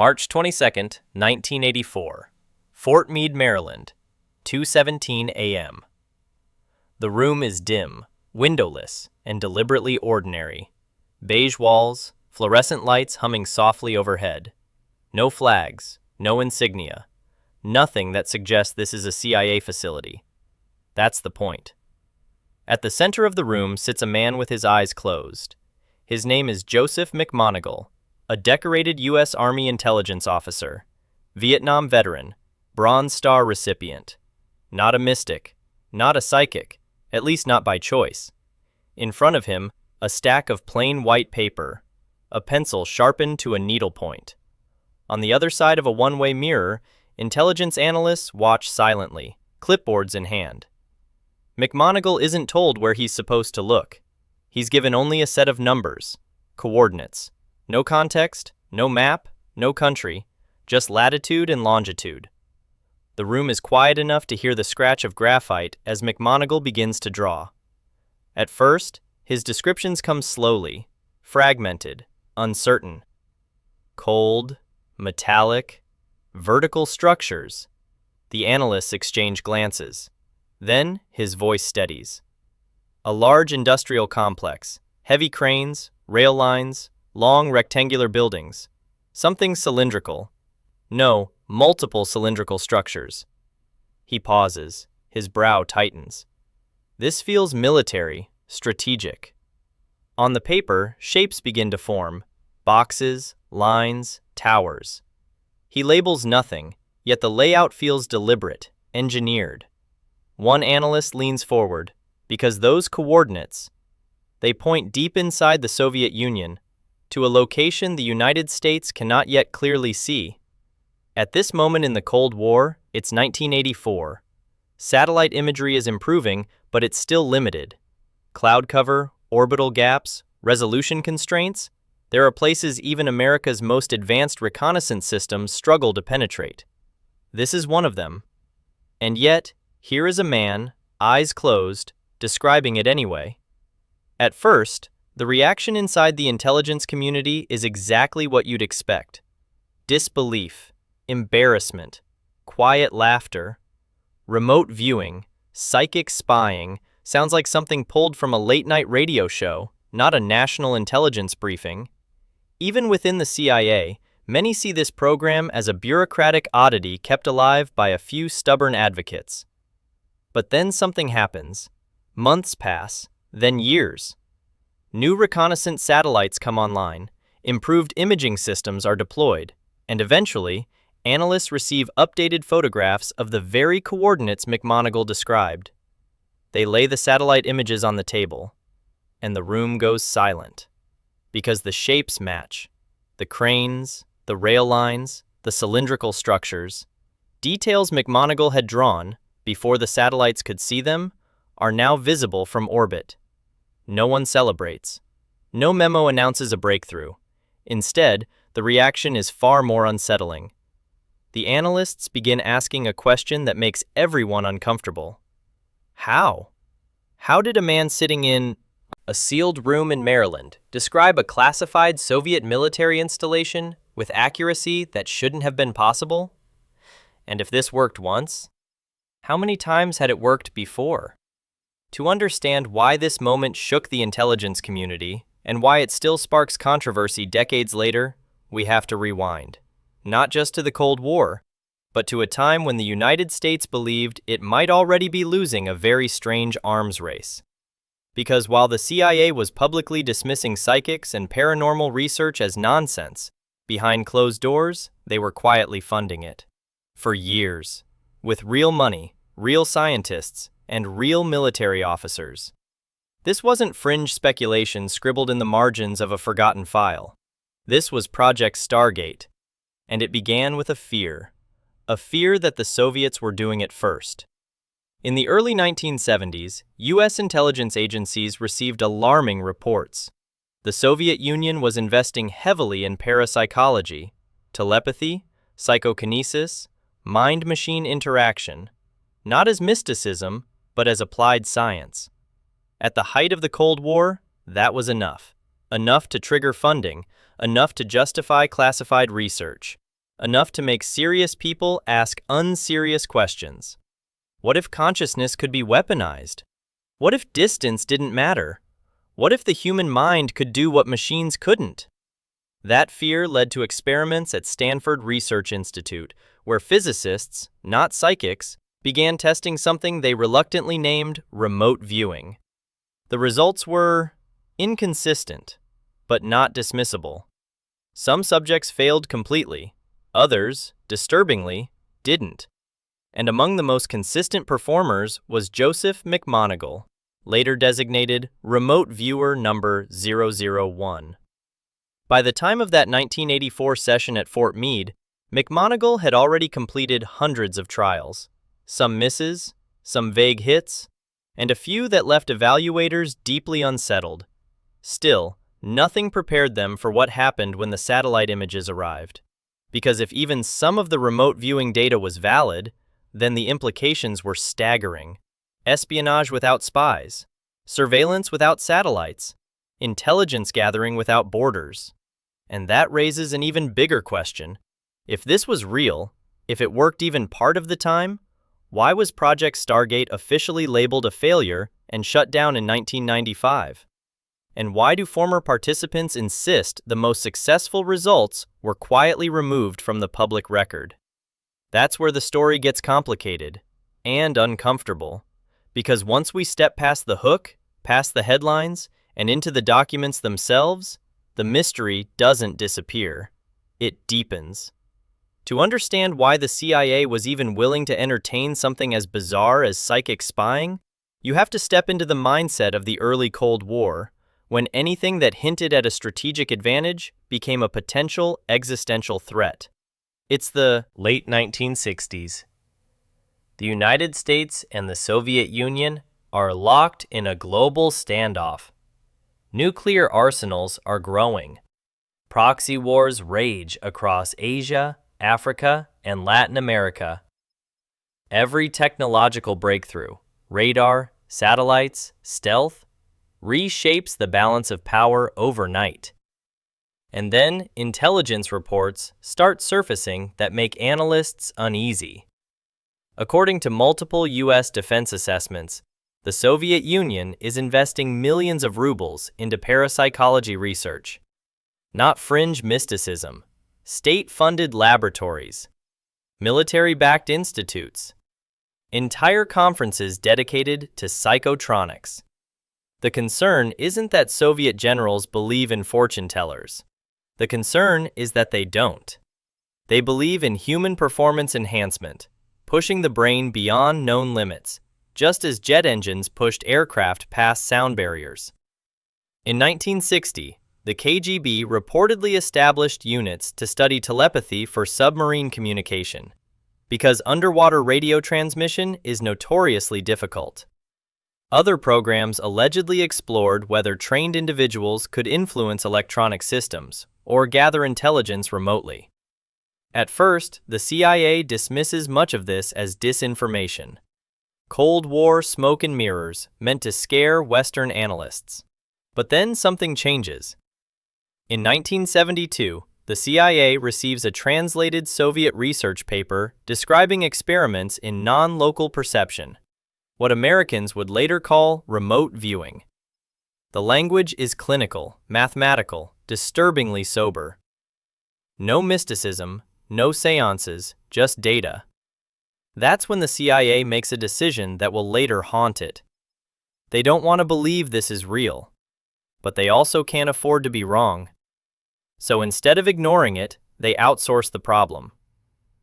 March 22, 1984, Fort Meade, Maryland, 2:17 a.m. The room is dim, windowless, and deliberately ordinary. Beige walls, fluorescent lights humming softly overhead. No flags, no insignia. Nothing that suggests this is a CIA facility. That's the point. At the center of the room sits a man with his eyes closed. His name is Joseph McMoneagle, a decorated U.S. Army intelligence officer, Vietnam veteran, Bronze Star recipient. Not a mystic, not a psychic, at least not by choice. In front of him, a stack of plain white paper, a pencil sharpened to a needlepoint. On the other side of a one-way mirror, intelligence analysts watch silently, clipboards in hand. McMoneagle isn't told where he's supposed to look. He's given only a set of numbers, coordinates. No context, no map, no country, just latitude and longitude. The room is quiet enough to hear the scratch of graphite as McMoneagle begins to draw. At first, his descriptions come slowly, fragmented, uncertain. Cold, metallic, vertical structures. The analysts exchange glances. Then, his voice steadies. A large industrial complex, heavy cranes, rail lines, long rectangular buildings. Something cylindrical. No, multiple cylindrical structures. He pauses. His brow tightens. This feels military, strategic. On the paper, shapes begin to form. Boxes, lines, towers. He labels nothing, yet the layout feels deliberate, engineered. One analyst leans forward, because those coordinates, they point deep inside the Soviet Union, to a location the United States cannot yet clearly see. At this moment in the Cold War, it's 1984. Satellite imagery is improving, but it's still limited. Cloud cover, orbital gaps, resolution constraints, there are places even America's most advanced reconnaissance systems struggle to penetrate. This is one of them. And yet, here is a man, eyes closed, describing it anyway. At first, the reaction inside the intelligence community is exactly what you'd expect. Disbelief, embarrassment, quiet laughter, remote viewing, psychic spying sounds like something pulled from a late-night radio show, not a national intelligence briefing. Even within the CIA, many see this program as a bureaucratic oddity kept alive by a few stubborn advocates. But then something happens. Months pass, then years. New reconnaissance satellites come online, improved imaging systems are deployed, and eventually, analysts receive updated photographs of the very coordinates McMoneagle described. They lay the satellite images on the table, and the room goes silent. Because the shapes match. The cranes, the rail lines, the cylindrical structures. Details McMoneagle had drawn, before the satellites could see them, are now visible from orbit. No one celebrates. No memo announces a breakthrough. Instead, the reaction is far more unsettling. The analysts begin asking a question that makes everyone uncomfortable. How? How did a man sitting in a sealed room in Maryland describe a classified Soviet military installation with accuracy that shouldn't have been possible? And if this worked once, how many times had it worked before? To understand why this moment shook the intelligence community and why it still sparks controversy decades later, we have to rewind. Not just to the Cold War, but to a time when the United States believed it might already be losing a very strange arms race. Because while the CIA was publicly dismissing psychics and paranormal research as nonsense, behind closed doors, they were quietly funding it. For years. With real money, real scientists, and real military officers. This wasn't fringe speculation scribbled in the margins of a forgotten file. This was Project Stargate, and it began with a fear that the Soviets were doing it first. In the early 1970s, U.S. intelligence agencies received alarming reports. The Soviet Union was investing heavily in parapsychology, telepathy, psychokinesis, mind-machine interaction, not as mysticism, but as applied science. At the height of the Cold War, that was enough. Enough to trigger funding, enough to justify classified research. enough to make serious people ask unserious questions. What if consciousness could be weaponized? What if distance didn't matter? What if the human mind could do what machines couldn't? That fear led to experiments at Stanford Research Institute, where physicists, not psychics, began testing something they reluctantly named remote viewing. The results were inconsistent, but not dismissible. Some subjects failed completely, others, disturbingly, didn't. And among the most consistent performers was Joseph McMoneagle, later designated Remote Viewer number 001. By the time of that 1984 session at Fort Meade, McMoneagle had already completed hundreds of trials, some misses, some vague hits, and a few that left evaluators deeply unsettled. Still, nothing prepared them for what happened when the satellite images arrived. Because if even some of the remote viewing data was valid, then the implications were staggering. Espionage without spies, surveillance without satellites, intelligence gathering without borders. And that raises an even bigger question. If this was real, if it worked even part of the time, why was Project Stargate officially labeled a failure and shut down in 1995? And why do former participants insist the most successful results were quietly removed from the public record? That's where the story gets complicated and uncomfortable, because once we step past the hook, past the headlines, and into the documents themselves, the mystery doesn't disappear. It deepens. To understand why the CIA was even willing to entertain something as bizarre as psychic spying, you have to step into the mindset of the early Cold War, when anything that hinted at a strategic advantage became a potential existential threat. It's the late 1960s. The United States and the Soviet Union are locked in a global standoff. Nuclear arsenals are growing. Proxy wars rage across Asia, Africa, and Latin America. Every technological breakthrough, radar, satellites, stealth, reshapes the balance of power overnight. And then intelligence reports start surfacing that make analysts uneasy. According to multiple U.S. defense assessments, the Soviet Union is investing millions of rubles into parapsychology research. Not fringe mysticism, state-funded laboratories, military-backed institutes, entire conferences dedicated to psychotronics. The concern isn't that Soviet generals believe in fortune tellers. The concern is that they don't. They believe in human performance enhancement, pushing the brain beyond known limits, just as jet engines pushed aircraft past sound barriers. In 1960, the KGB reportedly established units to study telepathy for submarine communication, because underwater radio transmission is notoriously difficult. Other programs allegedly explored whether trained individuals could influence electronic systems or gather intelligence remotely. At first, the CIA dismisses much of this as disinformation. Cold War smoke and mirrors meant to scare Western analysts. But then something changes. In 1972, the CIA receives a translated Soviet research paper describing experiments in non-local perception, what Americans would later call remote viewing. The language is clinical, mathematical, disturbingly sober. No mysticism, no seances, just data. That's when the CIA makes a decision that will later haunt it. They don't want to believe this is real, but they also can't afford to be wrong. So instead of ignoring it, they outsource the problem.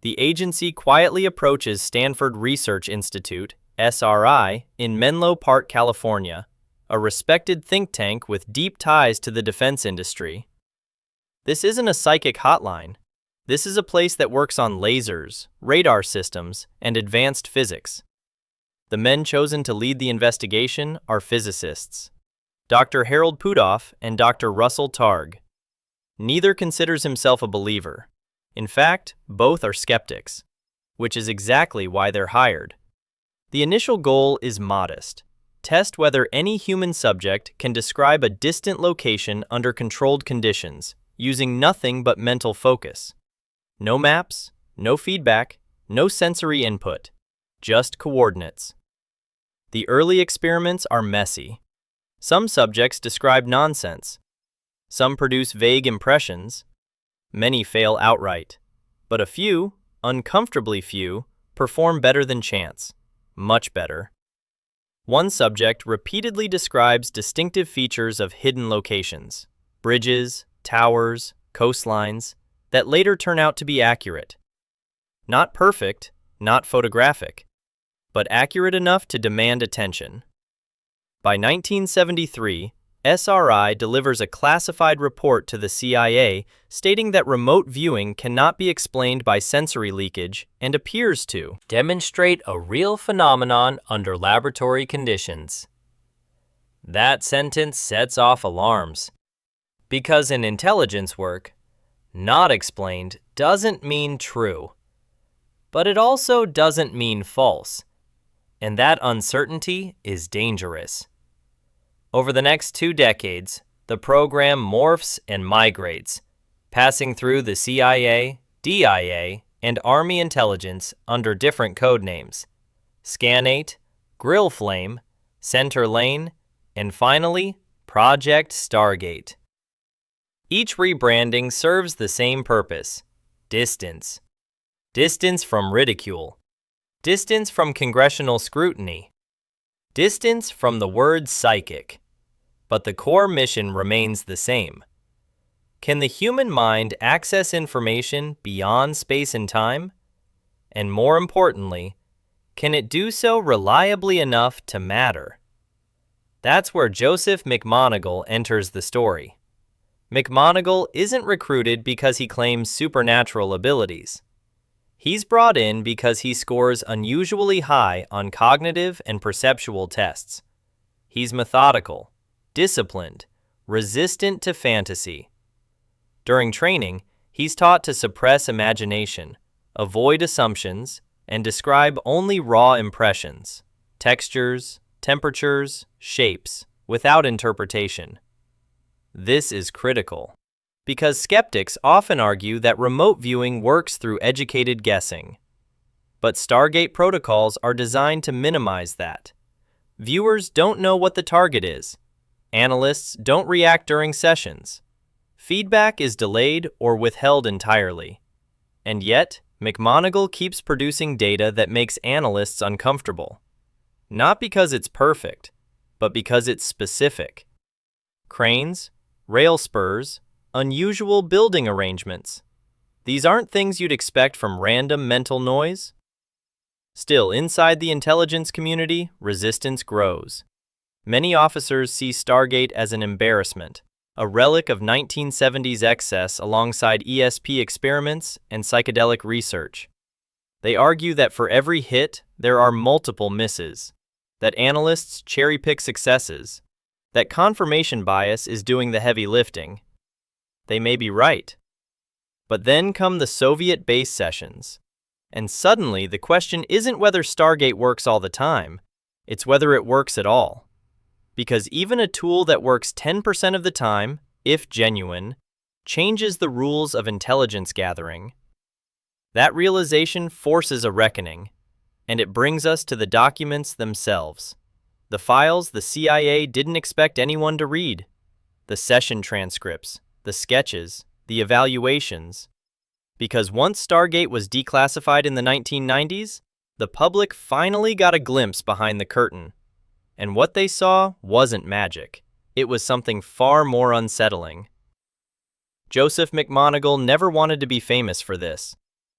The agency quietly approaches Stanford Research Institute, SRI, in Menlo Park, California, a respected think tank with deep ties to the defense industry. This isn't a psychic hotline. This is a place that works on lasers, radar systems, and advanced physics. The men chosen to lead the investigation are physicists, Dr. Harold Puthoff and Dr. Russell Targ. Neither considers himself a believer. In fact, both are skeptics, which is exactly why they're hired. The initial goal is modest. Test whether any human subject can describe a distant location under controlled conditions, using nothing but mental focus. No maps, no feedback, no sensory input, just coordinates. The early experiments are messy. Some subjects describe nonsense. Some produce vague impressions. Many fail outright. But a few, uncomfortably few, perform better than chance. Much better. One subject repeatedly describes distinctive features of hidden locations, bridges, towers, coastlines, that later turn out to be accurate. Not perfect, not photographic, but accurate enough to demand attention. By 1973, SRI delivers a classified report to the CIA stating that remote viewing cannot be explained by sensory leakage and appears to demonstrate a real phenomenon under laboratory conditions. That sentence sets off alarms, because in intelligence work, not explained doesn't mean true, but it also doesn't mean false, and that uncertainty is dangerous. Over the next 2 decades, the program morphs and migrates, passing through the CIA, DIA, and Army intelligence under different code names: Scan8, Grill Flame, Center Lane, and finally, Project Stargate. Each rebranding serves the same purpose: distance. Distance from ridicule. Distance from congressional scrutiny. Distance from the word psychic. But the core mission remains the same. Can the human mind access information beyond space and time? And more importantly, can it do so reliably enough to matter? That's where Joseph McMoneagle enters the story. McMoneagle isn't recruited because he claims supernatural abilities. He's brought in because he scores unusually high on cognitive and perceptual tests. He's methodical, disciplined, resistant to fantasy. During training, he's taught to suppress imagination, avoid assumptions, and describe only raw impressions, textures, temperatures, shapes, without interpretation. This is critical, because skeptics often argue that remote viewing works through educated guessing. But Stargate protocols are designed to minimize that. Viewers don't know what the target is. Analysts don't react during sessions. Feedback is delayed or withheld entirely. And yet, McMoneagle keeps producing data that makes analysts uncomfortable. Not because it's perfect, but because it's specific. Cranes, rail spurs, unusual building arrangements. These aren't things you'd expect from random mental noise. Still, inside the intelligence community, resistance grows. Many officers see Stargate as an embarrassment, a relic of 1970s excess alongside ESP experiments and psychedelic research. They argue that for every hit, there are multiple misses, that analysts cherry-pick successes, that confirmation bias is doing the heavy lifting. They may be right. But then come the Soviet base sessions, and suddenly the question isn't whether Stargate works all the time, it's whether it works at all. Because even a tool that works 10% of the time, if genuine, changes the rules of intelligence gathering. That realization forces a reckoning, and it brings us to the documents themselves. The files the CIA didn't expect anyone to read. The session transcripts, the sketches, the evaluations. Because once Stargate was declassified in the 1990s, the public finally got a glimpse behind the curtain. And what they saw wasn't magic. It was something far more unsettling. Joseph McMoneagle never wanted to be famous for this.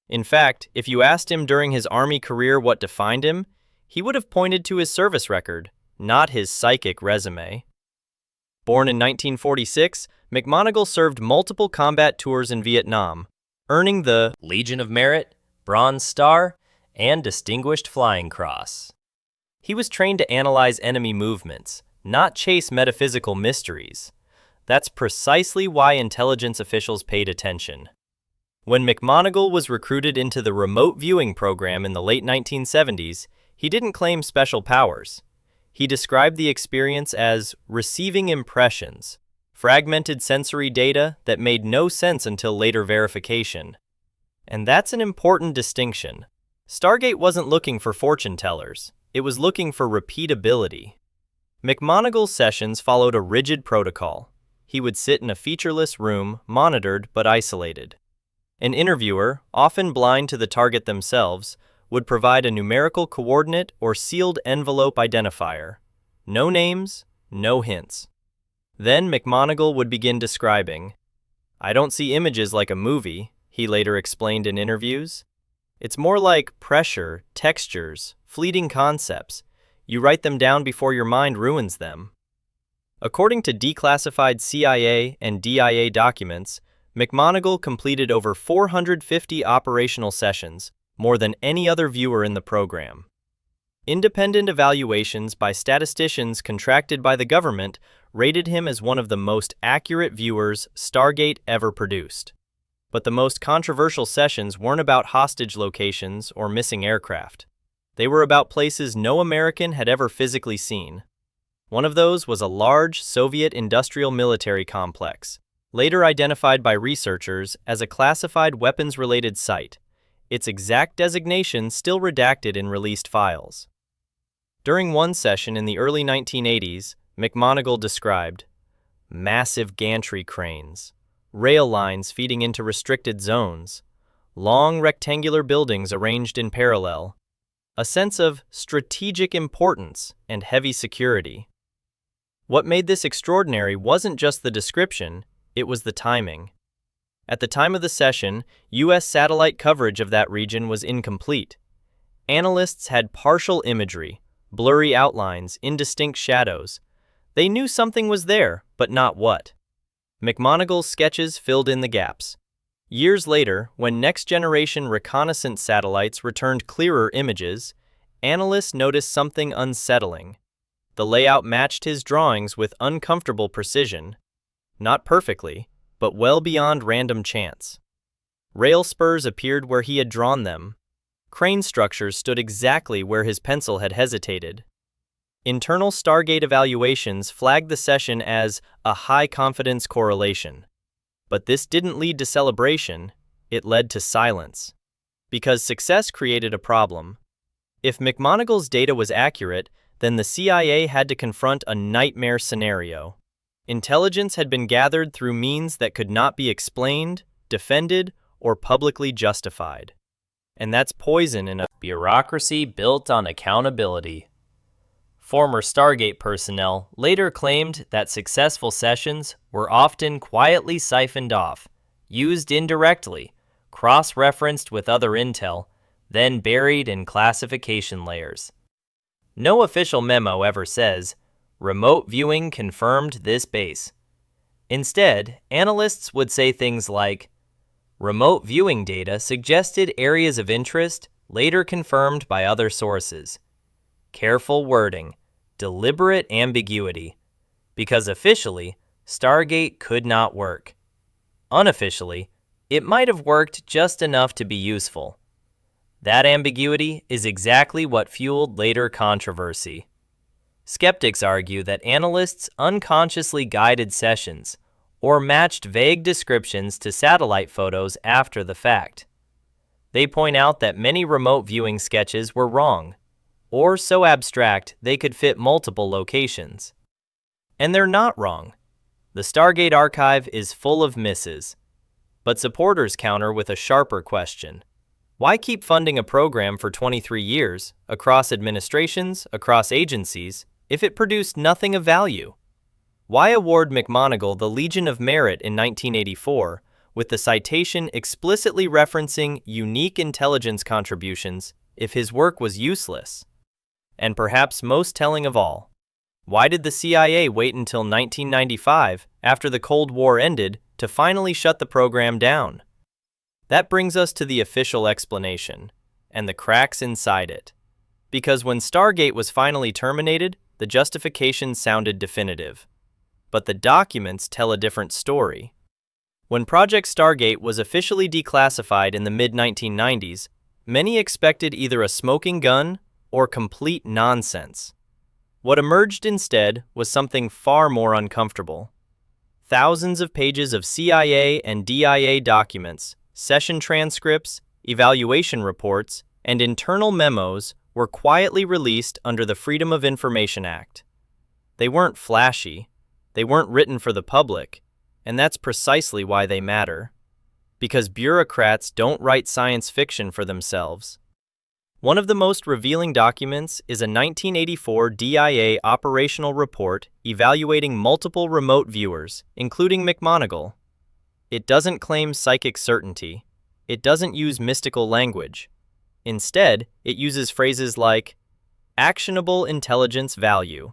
In fact, if you asked him during his Army career what defined him, he would have pointed to his service record, not his psychic resume. Born in 1946, McMoneagle served multiple combat tours in Vietnam, earning the Legion of Merit, Bronze Star, and Distinguished Flying Cross. He was trained to analyze enemy movements, not chase metaphysical mysteries. That's precisely why intelligence officials paid attention. When McMoneagle was recruited into the remote viewing program in the late 1970s, he didn't claim special powers. He described the experience as receiving impressions, fragmented sensory data that made no sense until later verification. And that's an important distinction. Stargate wasn't looking for fortune tellers. It was looking for repeatability. McMoneagle's sessions followed a rigid protocol. He would sit in a featureless room, monitored but isolated. An interviewer, often blind to the target themselves, would provide a numerical coordinate or sealed envelope identifier. No names, no hints. Then McMoneagle would begin describing. "I don't see images like a movie," he later explained in interviews. "It's more like pressure, textures, fleeting concepts. You write them down before your mind ruins them." According to declassified CIA and DIA documents, McMoneagle completed over 450 operational sessions, more than any other viewer in the program. Independent evaluations by statisticians contracted by the government rated him as one of the most accurate viewers Stargate ever produced. But the most controversial sessions weren't about hostage locations or missing aircraft. They were about places no American had ever physically seen. One of those was a large Soviet industrial military complex, later identified by researchers as a classified weapons-related site, its exact designation still redacted in released files. During one session in the early 1980s, McMoneagle described massive gantry cranes, rail lines feeding into restricted zones, long rectangular buildings arranged in parallel, a sense of strategic importance and heavy security. What made this extraordinary wasn't just the description, it was the timing. At the time of the session, U.S. satellite coverage of that region was incomplete. Analysts had partial imagery, blurry outlines, indistinct shadows. They knew something was there, but not what. McMoneagle's sketches filled in the gaps. Years later, when next-generation reconnaissance satellites returned clearer images, analysts noticed something unsettling. The layout matched his drawings with uncomfortable precision. Not perfectly, but well beyond random chance. Rail spurs appeared where he had drawn them. Crane structures stood exactly where his pencil had hesitated. Internal Stargate evaluations flagged the session as a high-confidence correlation. But this didn't lead to celebration, it led to silence. Because success created a problem. If McMoneagle's data was accurate, then the CIA had to confront a nightmare scenario. Intelligence had been gathered through means that could not be explained, defended, or publicly justified. And that's poison in a bureaucracy built on accountability. Former Stargate personnel later claimed that successful sessions were often quietly siphoned off, used indirectly, cross-referenced with other intel, then buried in classification layers. No official memo ever says, "Remote viewing confirmed this base." Instead, analysts would say things like, "Remote viewing data suggested areas of interest, later confirmed by other sources." Careful wording, deliberate ambiguity, because officially, Stargate could not work. Unofficially, it might have worked just enough to be useful. That ambiguity is exactly what fueled later controversy. Skeptics argue that analysts unconsciously guided sessions or matched vague descriptions to satellite photos after the fact. They point out that many remote viewing sketches were wrong, or so abstract they could fit multiple locations. And they're not wrong. The Stargate archive is full of misses. But supporters counter with a sharper question. Why keep funding a program for 23 years, across administrations, across agencies, if it produced nothing of value? Why award McMoneagle the Legion of Merit in 1984, with the citation explicitly referencing unique intelligence contributions, if his work was useless? And perhaps most telling of all, why did the CIA wait until 1995, after the Cold War ended, to finally shut the program down? That brings us to the official explanation, and the cracks inside it. Because when Stargate was finally terminated, the justification sounded definitive. But the documents tell a different story. When Project Stargate was officially declassified in the mid-1990s, many expected either a smoking gun or complete nonsense. What emerged instead was something far more uncomfortable. Thousands of pages of CIA and DIA documents, session transcripts, evaluation reports, and internal memos were quietly released under the Freedom of Information Act. They weren't flashy, they weren't written for the public, and that's precisely why they matter. Because bureaucrats don't write science fiction for themselves. One of the most revealing documents is a 1984 DIA operational report evaluating multiple remote viewers, including McMoneagle. It doesn't claim psychic certainty. It doesn't use mystical language. Instead, it uses phrases like actionable intelligence value,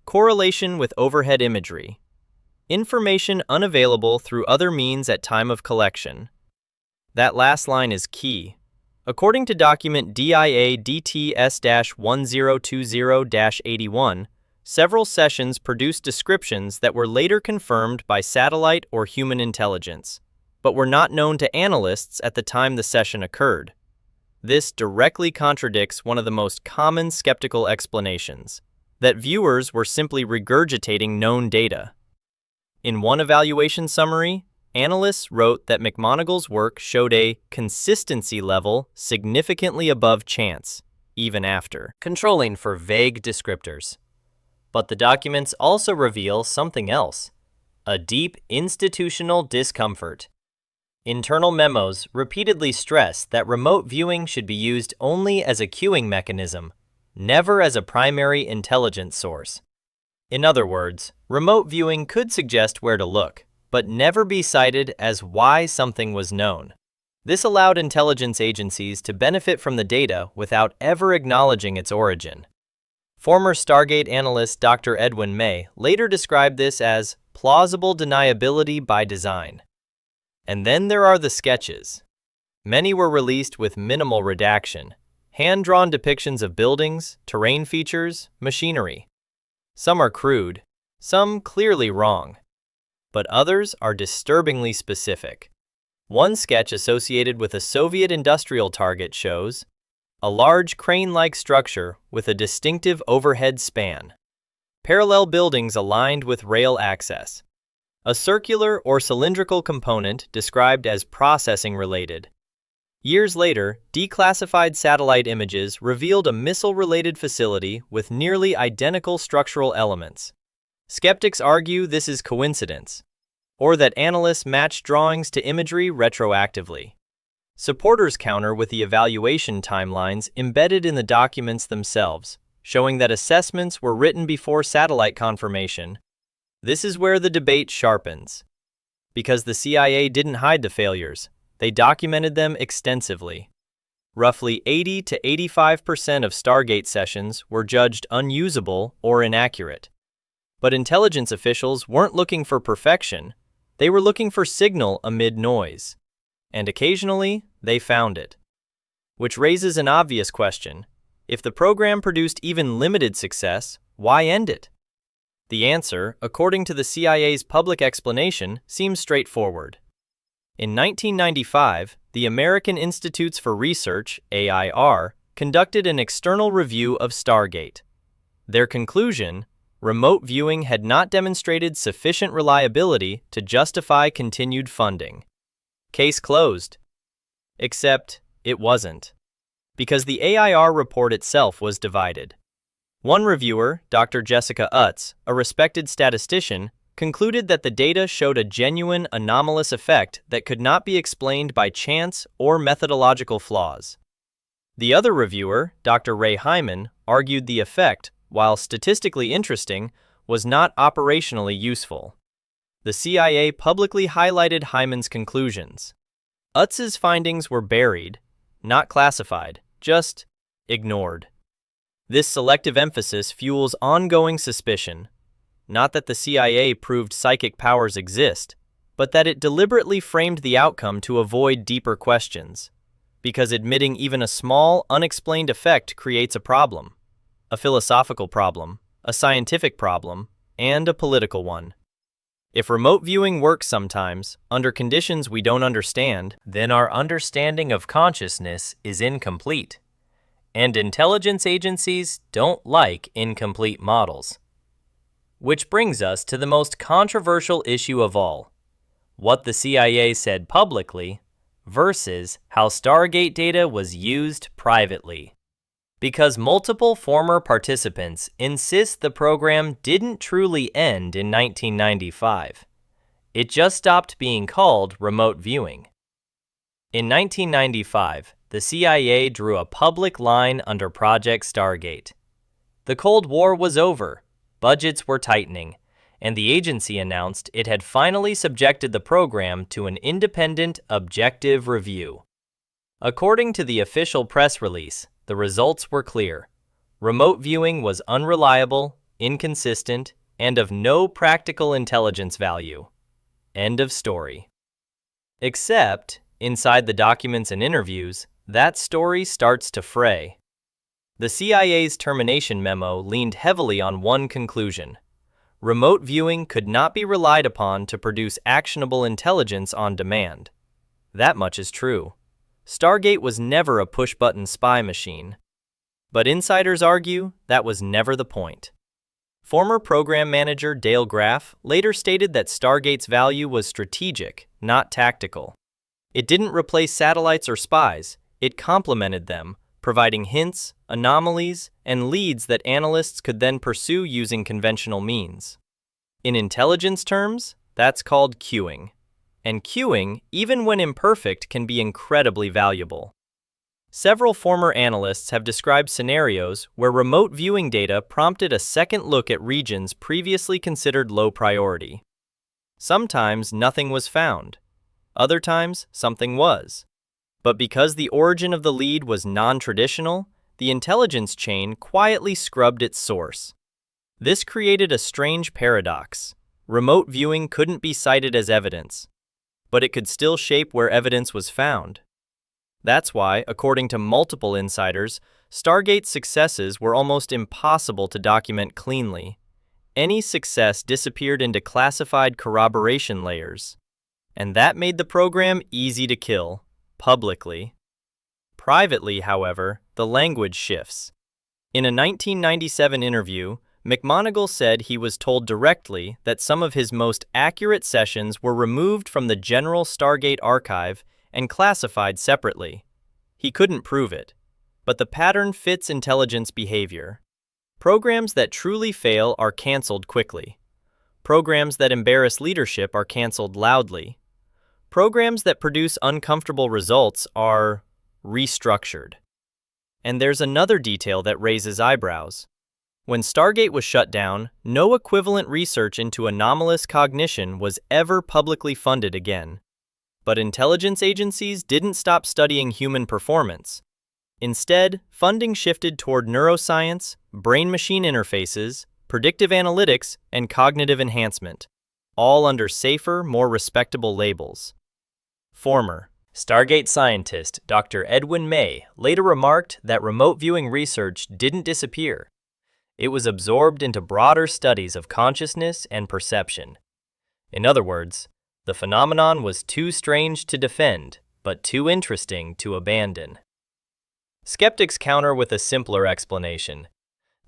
correlation with overhead imagery, information unavailable through other means at time of collection. That last line is key. According to document DIA DTS-1020-81, several sessions produced descriptions that were later confirmed by satellite or human intelligence, but were not known to analysts at the time the session occurred. This directly contradicts one of the most common skeptical explanations, that viewers were simply regurgitating known data. In one evaluation summary, analysts wrote that McMoneagle's work showed a consistency level significantly above chance, even after controlling for vague descriptors. But the documents also reveal something else, a deep institutional discomfort. Internal memos repeatedly stress that remote viewing should be used only as a queuing mechanism, never as a primary intelligence source. In other words, remote viewing could suggest where to look, but never be cited as why something was known. This allowed intelligence agencies to benefit from the data without ever acknowledging its origin. Former Stargate analyst Dr. Edwin May later described this as plausible deniability by design. And then there are the sketches. Many were released with minimal redaction, hand-drawn depictions of buildings, terrain features, machinery. Some are crude, some clearly wrong, but others are disturbingly specific. One sketch associated with a Soviet industrial target shows a large crane-like structure with a distinctive overhead span, parallel buildings aligned with rail access, a circular or cylindrical component described as processing-related. Years later, declassified satellite images revealed a missile-related facility with nearly identical structural elements. Skeptics argue this is coincidence, or that analysts match drawings to imagery retroactively. Supporters counter with the evaluation timelines embedded in the documents themselves, showing that assessments were written before satellite confirmation. This is where the debate sharpens. Because the CIA didn't hide the failures, they documented them extensively. Roughly 80 to 85% of Stargate sessions were judged unusable or inaccurate. But intelligence officials weren't looking for perfection, they were looking for signal amid noise. And occasionally, they found it. Which raises an obvious question. If the program produced even limited success, why end it? The answer, according to the CIA's public explanation, seems straightforward. In 1995, the American Institutes for Research, AIR, conducted an external review of Stargate. Their conclusion: remote viewing had not demonstrated sufficient reliability to justify continued funding. Case closed. Except it wasn't, because the AIR report itself was divided. One reviewer, Dr. Jessica Utz, a respected statistician, concluded that the data showed a genuine anomalous effect that could not be explained by chance or methodological flaws. The other reviewer, Dr. Ray Hyman, argued the effect, while statistically interesting, was not operationally useful. The CIA publicly highlighted Hyman's conclusions. Utz's findings were buried, not classified, just ignored. This selective emphasis fuels ongoing suspicion, not that the CIA proved psychic powers exist, but that it deliberately framed the outcome to avoid deeper questions, because admitting even a small, unexplained effect creates a problem, a philosophical problem, a scientific problem, and a political one. If remote viewing works sometimes, under conditions we don't understand, then our understanding of consciousness is incomplete. And intelligence agencies don't like incomplete models. Which brings us to the most controversial issue of all: what the CIA said publicly versus how Stargate data was used privately. Because multiple former participants insist the program didn't truly end in 1995. It just stopped being called remote viewing. In 1995, the CIA drew a public line under Project Stargate. The Cold War was over, budgets were tightening, and the agency announced it had finally subjected the program to an independent, objective review. According to the official press release, the results were clear. Remote viewing was unreliable, inconsistent, and of no practical intelligence value. End of story. Except, inside the documents and interviews, that story starts to fray. The CIA's termination memo leaned heavily on one conclusion. Remote viewing could not be relied upon to produce actionable intelligence on demand. That much is true. Stargate was never a push-button spy machine. But insiders argue that was never the point. Former program manager Dale Graff later stated that Stargate's value was strategic, not tactical. It didn't replace satellites or spies, it complemented them, providing hints, anomalies, and leads that analysts could then pursue using conventional means. In intelligence terms, that's called cueing. And cueing, even when imperfect, can be incredibly valuable. Several former analysts have described scenarios where remote viewing data prompted a second look at regions previously considered low priority. Sometimes nothing was found. Other times, something was. But because the origin of the lead was non-traditional, the intelligence chain quietly scrubbed its source. This created a strange paradox. Remote viewing couldn't be cited as evidence, but it could still shape where evidence was found. That's why, according to multiple insiders, Stargate's successes were almost impossible to document cleanly. Any success disappeared into classified corroboration layers, and that made the program easy to kill, publicly. Privately, however, the language shifts. In a 1997 interview, McMoneagle said he was told directly that some of his most accurate sessions were removed from the general Stargate archive and classified separately. He couldn't prove it, but the pattern fits intelligence behavior. Programs that truly fail are canceled quickly. Programs that embarrass leadership are canceled loudly. Programs that produce uncomfortable results are restructured. And there's another detail that raises eyebrows. When Stargate was shut down, no equivalent research into anomalous cognition was ever publicly funded again. But intelligence agencies didn't stop studying human performance. Instead, funding shifted toward neuroscience, brain-machine interfaces, predictive analytics, and cognitive enhancement, all under safer, more respectable labels. Former Stargate scientist Dr. Edwin May later remarked that remote viewing research didn't disappear. It was absorbed into broader studies of consciousness and perception. In other words, the phenomenon was too strange to defend, but too interesting to abandon. Skeptics counter with a simpler explanation.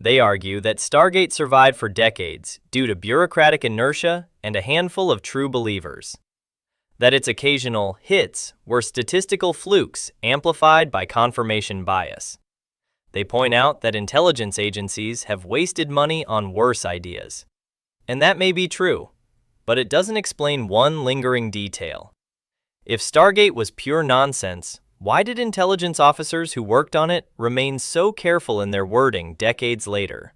They argue that Stargate survived for decades due to bureaucratic inertia and a handful of true believers. That its occasional hits were statistical flukes amplified by confirmation bias. They point out that intelligence agencies have wasted money on worse ideas. And that may be true, but it doesn't explain one lingering detail. If Stargate was pure nonsense, why did intelligence officers who worked on it remain so careful in their wording decades later?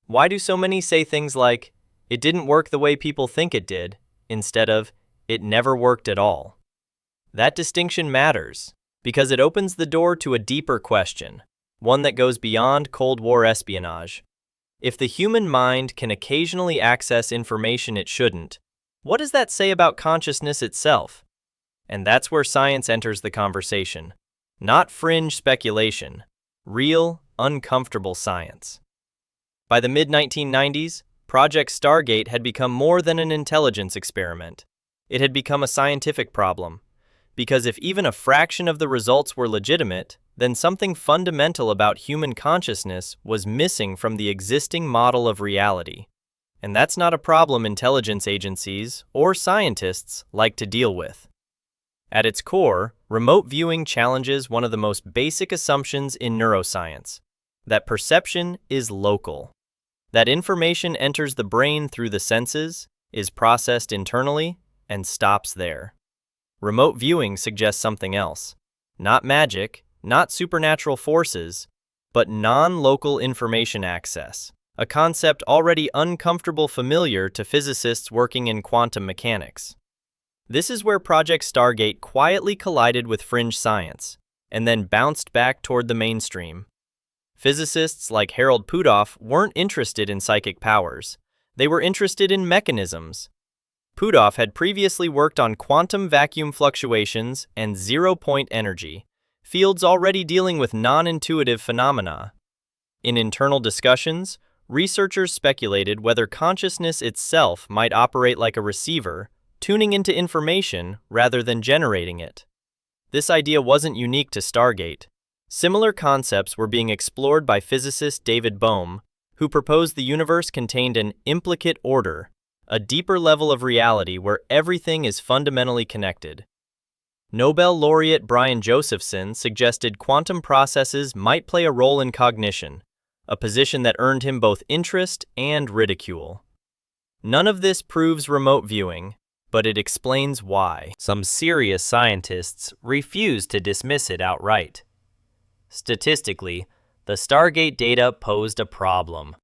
Why do so many say things like, "It didn't work the way people think it did," instead of, "It never worked at all"? That distinction matters, because it opens the door to a deeper question, one that goes beyond Cold War espionage. If the human mind can occasionally access information it shouldn't, what does that say about consciousness itself? And that's where science enters the conversation. Not fringe speculation, real, uncomfortable science. By the mid-1990s, Project Stargate had become more than an intelligence experiment. It had become a scientific problem, because if even a fraction of the results were legitimate, then something fundamental about human consciousness was missing from the existing model of reality. And that's not a problem intelligence agencies or scientists like to deal with. At its core, remote viewing challenges one of the most basic assumptions in neuroscience, that perception is local, that information enters the brain through the senses, is processed internally, and stops there. Remote viewing suggests something else. Not magic, not supernatural forces, but non-local information access, a concept already uncomfortable familiar to physicists working in quantum mechanics. This is where Project Stargate quietly collided with fringe science, and then bounced back toward the mainstream. Physicists like Harold Puthoff weren't interested in psychic powers. They were interested in mechanisms. Puthoff had previously worked on quantum vacuum fluctuations and zero-point energy, fields already dealing with non-intuitive phenomena. In internal discussions, researchers speculated whether consciousness itself might operate like a receiver, tuning into information rather than generating it. This idea wasn't unique to Stargate. Similar concepts were being explored by physicist David Bohm, who proposed the universe contained an implicate order, a deeper level of reality where everything is fundamentally connected. Nobel laureate Brian Josephson suggested quantum processes might play a role in cognition, a position that earned him both interest and ridicule. None of this proves remote viewing, but it explains why some serious scientists refuse to dismiss it outright. Statistically, the Stargate data posed a problem.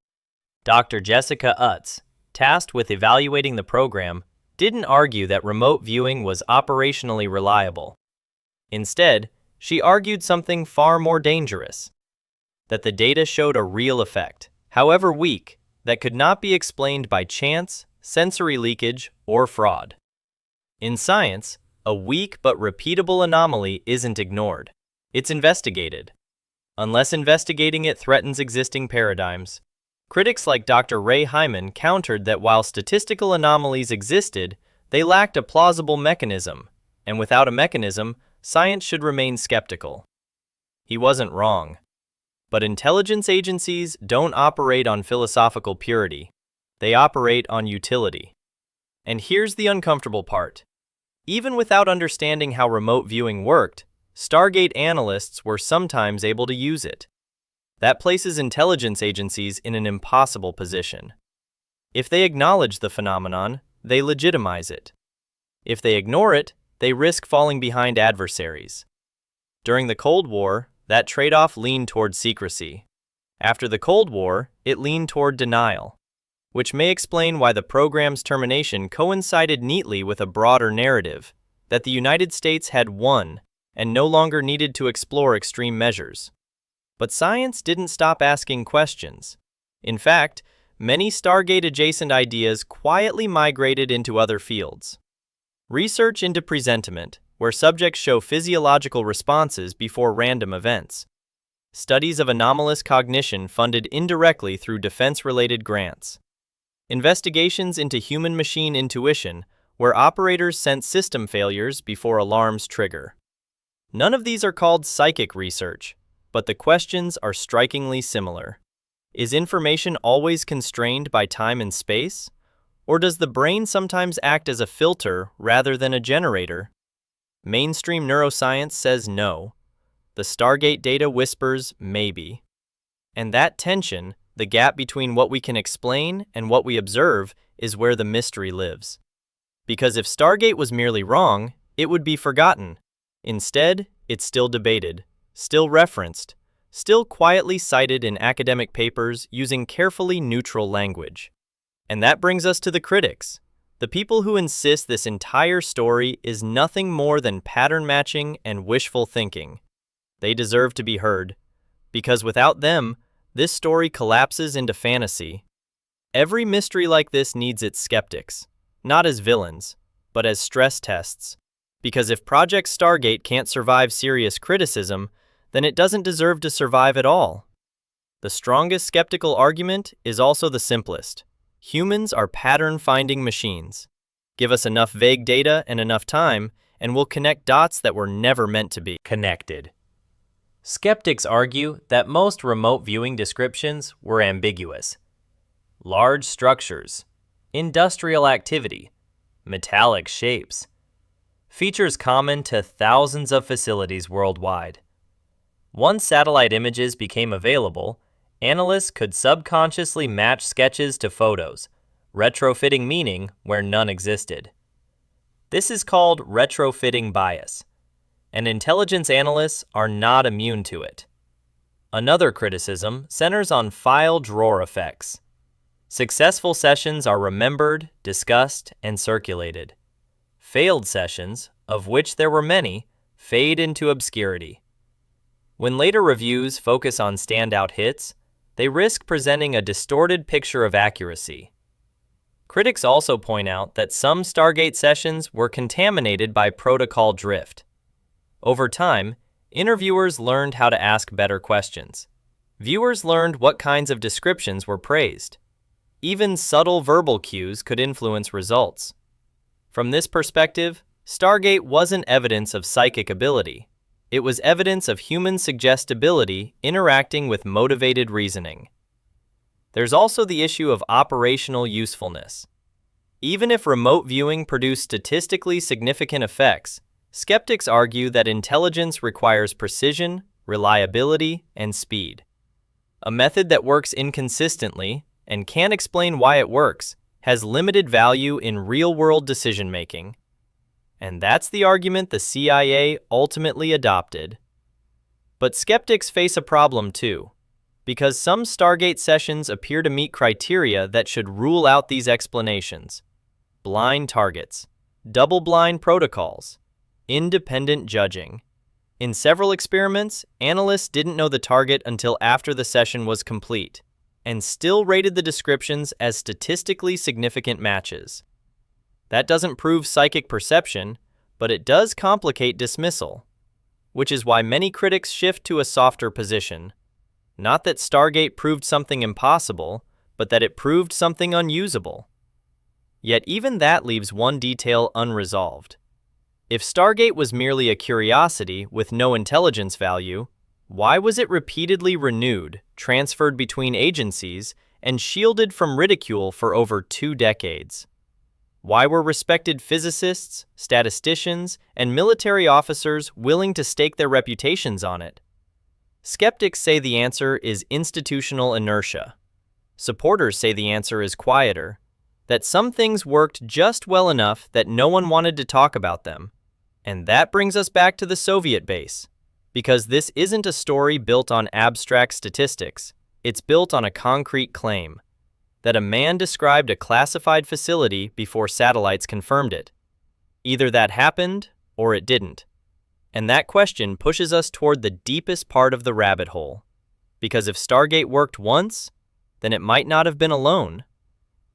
Dr. Jessica Utz, tasked with evaluating the program, didn't argue that remote viewing was operationally reliable. Instead, she argued something far more dangerous, that the data showed a real effect, however weak, that could not be explained by chance, sensory leakage, or fraud. In science, a weak but repeatable anomaly isn't ignored. It's investigated. Unless investigating it threatens existing paradigms. Critics like Dr. Ray Hyman countered that while statistical anomalies existed, they lacked a plausible mechanism, and without a mechanism, science should remain skeptical. He wasn't wrong. But intelligence agencies don't operate on philosophical purity. They operate on utility. And here's the uncomfortable part. Even without understanding how remote viewing worked, Stargate analysts were sometimes able to use it. That places intelligence agencies in an impossible position. If they acknowledge the phenomenon, they legitimize it. If they ignore it, they risk falling behind adversaries. During the Cold War, that trade-off leaned toward secrecy. After the Cold War, it leaned toward denial, which may explain why the program's termination coincided neatly with a broader narrative that the United States had won and no longer needed to explore extreme measures. But science didn't stop asking questions. In fact, many Stargate-adjacent ideas quietly migrated into other fields. Research into presentiment, where subjects show physiological responses before random events. Studies of anomalous cognition funded indirectly through defense-related grants. Investigations into human-machine intuition, where operators sense system failures before alarms trigger. None of these are called psychic research, but the questions are strikingly similar. Is information always constrained by time and space? Or does the brain sometimes act as a filter rather than a generator? Mainstream neuroscience says no. The Stargate data whispers maybe. And that tension, the gap between what we can explain and what we observe, is where the mystery lives. Because if Stargate was merely wrong, it would be forgotten. Instead, it's still debated, still referenced, still quietly cited in academic papers using carefully neutral language. And that brings us to the critics, the people who insist this entire story is nothing more than pattern matching and wishful thinking. They deserve to be heard, because without them, this story collapses into fantasy. Every mystery like this needs its skeptics, not as villains, but as stress tests. Because if Project Stargate can't survive serious criticism, then it doesn't deserve to survive at all. The strongest skeptical argument is also the simplest. Humans are pattern-finding machines. Give us enough vague data and enough time, and we'll connect dots that were never meant to be connected. Skeptics argue that most remote viewing descriptions were ambiguous. Large structures, industrial activity, metallic shapes. Features common to thousands of facilities worldwide. Once satellite images became available, analysts could subconsciously match sketches to photos, retrofitting meaning where none existed. This is called retrofitting bias, and intelligence analysts are not immune to it. Another criticism centers on file drawer effects. Successful sessions are remembered, discussed, and circulated. Failed sessions, of which there were many, fade into obscurity. When later reviews focus on standout hits, they risk presenting a distorted picture of accuracy. Critics also point out that some Stargate sessions were contaminated by protocol drift. Over time, interviewers learned how to ask better questions. Viewers learned what kinds of descriptions were praised. Even subtle verbal cues could influence results. From this perspective, Stargate wasn't evidence of psychic ability. It was evidence of human suggestibility interacting with motivated reasoning. There's also the issue of operational usefulness. Even if remote viewing produced statistically significant effects, skeptics argue that intelligence requires precision, reliability, and speed. A method that works inconsistently and can't explain why it works has limited value in real-world decision-making. And that's the argument the CIA ultimately adopted. But skeptics face a problem too, because some Stargate sessions appear to meet criteria that should rule out these explanations. Blind targets, double-blind protocols, independent judging. In several experiments, analysts didn't know the target until after the session was complete, and still rated the descriptions as statistically significant matches. That doesn't prove psychic perception, but it does complicate dismissal, which is why many critics shift to a softer position. Not that Stargate proved something impossible, but that it proved something unusable. Yet even that leaves one detail unresolved. If Stargate was merely a curiosity with no intelligence value, why was it repeatedly renewed, transferred between agencies, and shielded from ridicule for over 2 decades? Why were respected physicists, statisticians, and military officers willing to stake their reputations on it? Skeptics say the answer is institutional inertia. Supporters say the answer is quieter, that some things worked just well enough that no one wanted to talk about them. And that brings us back to the Soviet base, because this isn't a story built on abstract statistics. It's built on a concrete claim that a man described a classified facility before satellites confirmed it. Either that happened or it didn't. And that question pushes us toward the deepest part of the rabbit hole. Because if Stargate worked once, then it might not have been alone.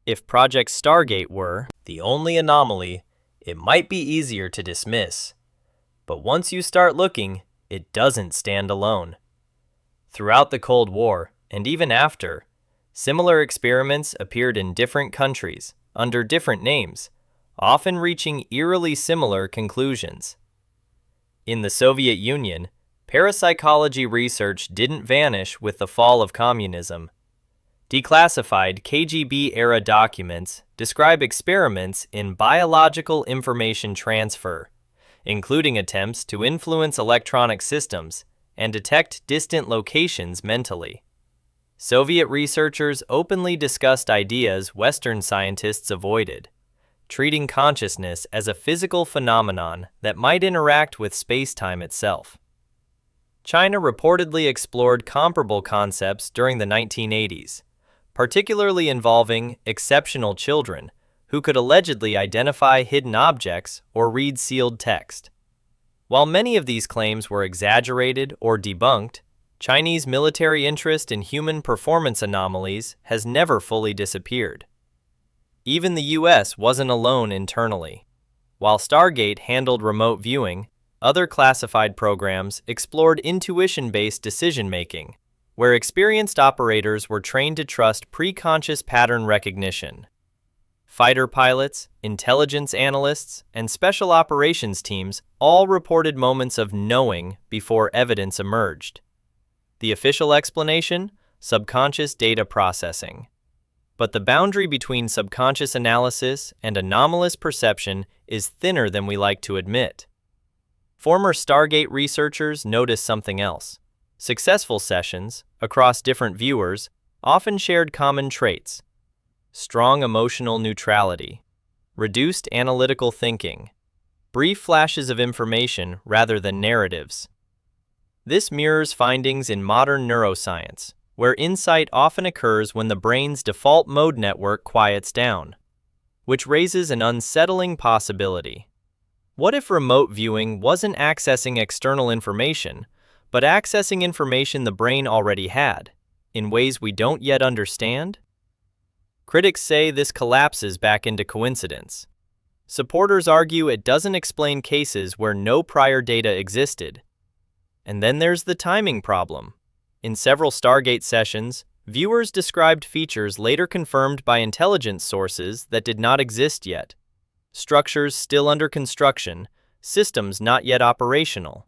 If Project Stargate were the only anomaly, it might be easier to dismiss. But once you start looking, it doesn't stand alone. Throughout the Cold War, and even after, similar experiments appeared in different countries, under different names, often reaching eerily similar conclusions. In the Soviet Union, parapsychology research didn't vanish with the fall of communism. Declassified KGB-era documents describe experiments in biological information transfer, including attempts to influence electronic systems and detect distant locations mentally. Soviet researchers openly discussed ideas Western scientists avoided, treating consciousness as a physical phenomenon that might interact with space-time itself. China reportedly explored comparable concepts during the 1980s, particularly involving exceptional children who could allegedly identify hidden objects or read sealed text. While many of these claims were exaggerated or debunked, Chinese military interest in human performance anomalies has never fully disappeared. Even the U.S. wasn't alone internally. While Stargate handled remote viewing, other classified programs explored intuition-based decision-making, where experienced operators were trained to trust pre-conscious pattern recognition. Fighter pilots, intelligence analysts, and special operations teams all reported moments of knowing before evidence emerged. The official explanation? Subconscious data processing. But the boundary between subconscious analysis and anomalous perception is thinner than we like to admit. Former Stargate researchers noticed something else. Successful sessions, across different viewers, often shared common traits: strong emotional neutrality, reduced analytical thinking, brief flashes of information rather than narratives. This mirrors findings in modern neuroscience, where insight often occurs when the brain's default mode network quiets down, which raises an unsettling possibility. What if remote viewing wasn't accessing external information, but accessing information the brain already had, in ways we don't yet understand? Critics say this collapses back into coincidence. Supporters argue it doesn't explain cases where no prior data existed. And then there's the timing problem. In several Stargate sessions, viewers described features later confirmed by intelligence sources that did not exist yet. Structures still under construction, systems not yet operational.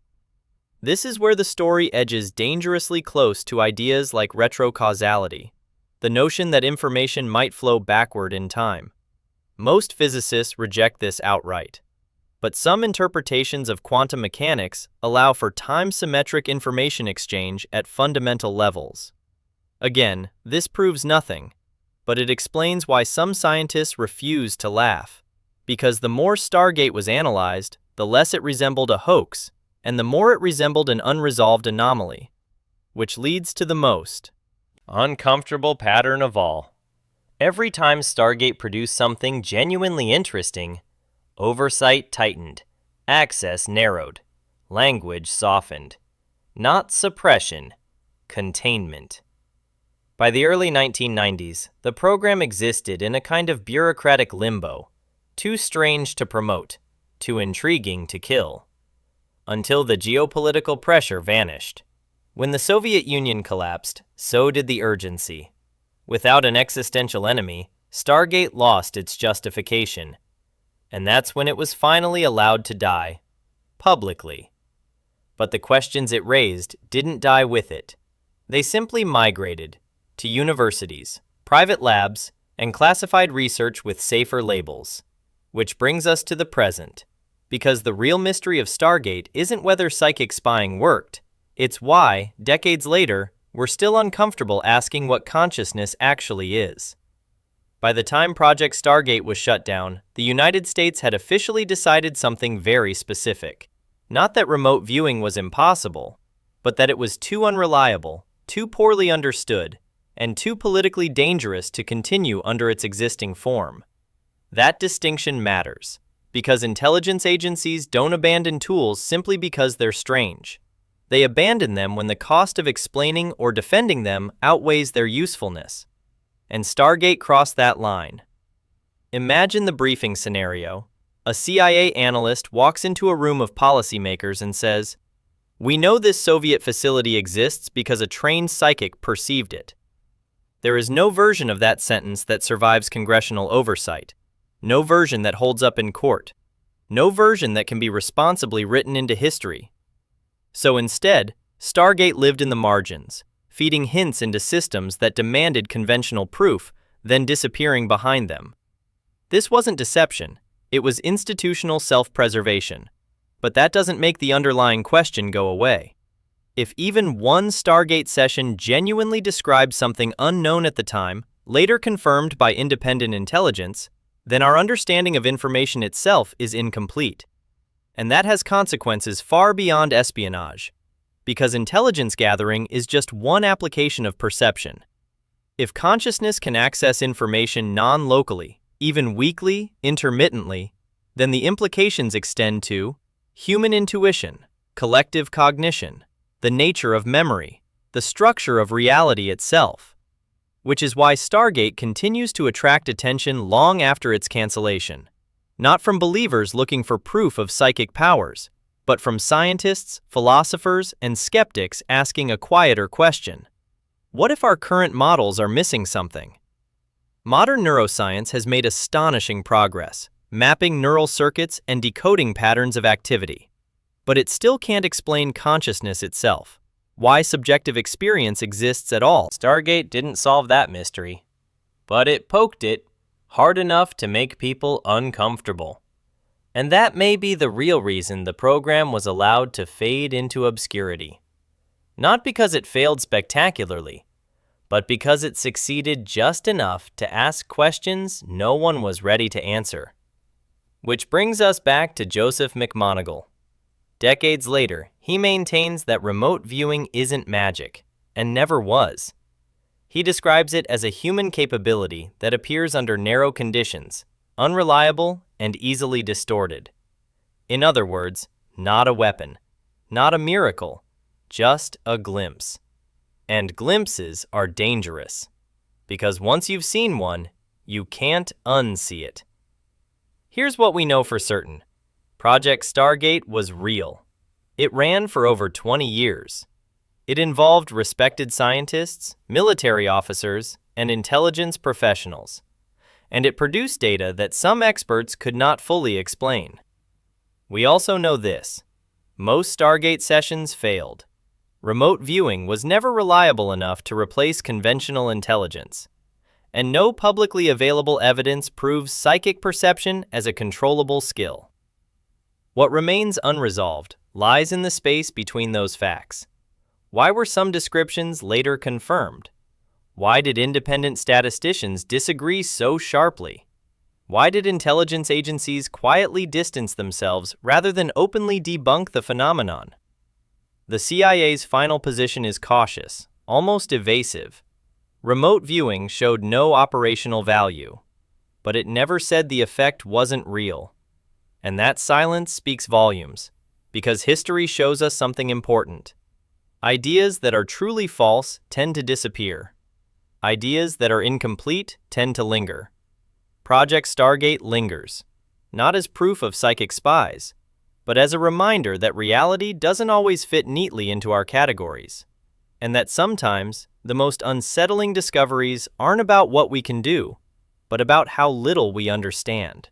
This is where the story edges dangerously close to ideas like retrocausality, the notion that information might flow backward in time. Most physicists reject this outright, but some interpretations of quantum mechanics allow for time-symmetric information exchange at fundamental levels. Again, this proves nothing, but it explains why some scientists refuse to laugh. Because the more Stargate was analyzed, the less it resembled a hoax, and the more it resembled an unresolved anomaly, which leads to the most uncomfortable pattern of all. Every time Stargate produced something genuinely interesting, oversight tightened, access narrowed, language softened. Not suppression, containment. By the early 1990s, the program existed in a kind of bureaucratic limbo, too strange to promote, too intriguing to kill, until the geopolitical pressure vanished. When the Soviet Union collapsed, so did the urgency. Without an existential enemy, Stargate lost its justification, and that's when it was finally allowed to die, publicly. But the questions it raised didn't die with it. They simply migrated to universities, private labs, and classified research with safer labels. Which brings us to the present, because the real mystery of Stargate isn't whether psychic spying worked, it's why, decades later, we're still uncomfortable asking what consciousness actually is. By the time Project Stargate was shut down, the United States had officially decided something very specific. Not that remote viewing was impossible, but that it was too unreliable, too poorly understood, and too politically dangerous to continue under its existing form. That distinction matters, because intelligence agencies don't abandon tools simply because they're strange. They abandon them when the cost of explaining or defending them outweighs their usefulness. And Stargate crossed that line. Imagine the briefing scenario. A CIA analyst walks into a room of policymakers and says, "We know this Soviet facility exists because a trained psychic perceived it." There is no version of that sentence that survives congressional oversight. No version that holds up in court. No version that can be responsibly written into history. So instead, Stargate lived in the margins, feeding hints into systems that demanded conventional proof, then disappearing behind them. This wasn't deception, it was institutional self-preservation. But that doesn't make the underlying question go away. If even one Stargate session genuinely described something unknown at the time, later confirmed by independent intelligence, then our understanding of information itself is incomplete. And that has consequences far beyond espionage, because intelligence gathering is just one application of perception. If consciousness can access information non-locally, even weakly, intermittently, then the implications extend to human intuition, collective cognition, the nature of memory, the structure of reality itself. Which is why Stargate continues to attract attention long after its cancellation. Not from believers looking for proof of psychic powers, but from scientists, philosophers, and skeptics asking a quieter question. What if our current models are missing something? Modern neuroscience has made astonishing progress, mapping neural circuits and decoding patterns of activity. But it still can't explain consciousness itself. Why subjective experience exists at all. Stargate didn't solve that mystery. but it poked it hard enough to make people uncomfortable. And that may be the real reason the program was allowed to fade into obscurity. Not because it failed spectacularly, but because it succeeded just enough to ask questions no one was ready to answer. Which brings us back to Joseph McMoneagle. Decades later, he maintains that remote viewing isn't magic, and never was. He describes it as a human capability that appears under narrow conditions, unreliable and easily distorted. In other words, not a weapon, not a miracle, just a glimpse. And glimpses are dangerous, because once you've seen one, you can't unsee it. Here's what we know for certain. Project Stargate was real. It ran for over 20 years. It involved respected scientists, military officers, and intelligence professionals. And it produced data that some experts could not fully explain. We also know this. Most Stargate sessions failed. Remote viewing was never reliable enough to replace conventional intelligence. And no publicly available evidence proves psychic perception as a controllable skill. What remains unresolved lies in the space between those facts. Why were some descriptions later confirmed? Why did independent statisticians disagree so sharply? Why did intelligence agencies quietly distance themselves rather than openly debunk the phenomenon? The CIA's final position is cautious, almost evasive. Remote viewing showed no operational value, but it never said the effect wasn't real. And that silence speaks volumes, because history shows us something important. Ideas that are truly false tend to disappear. Ideas that are incomplete tend to linger. Project Stargate lingers, not as proof of psychic spies, but as a reminder that reality doesn't always fit neatly into our categories, and that sometimes the most unsettling discoveries aren't about what we can do, but about how little we understand.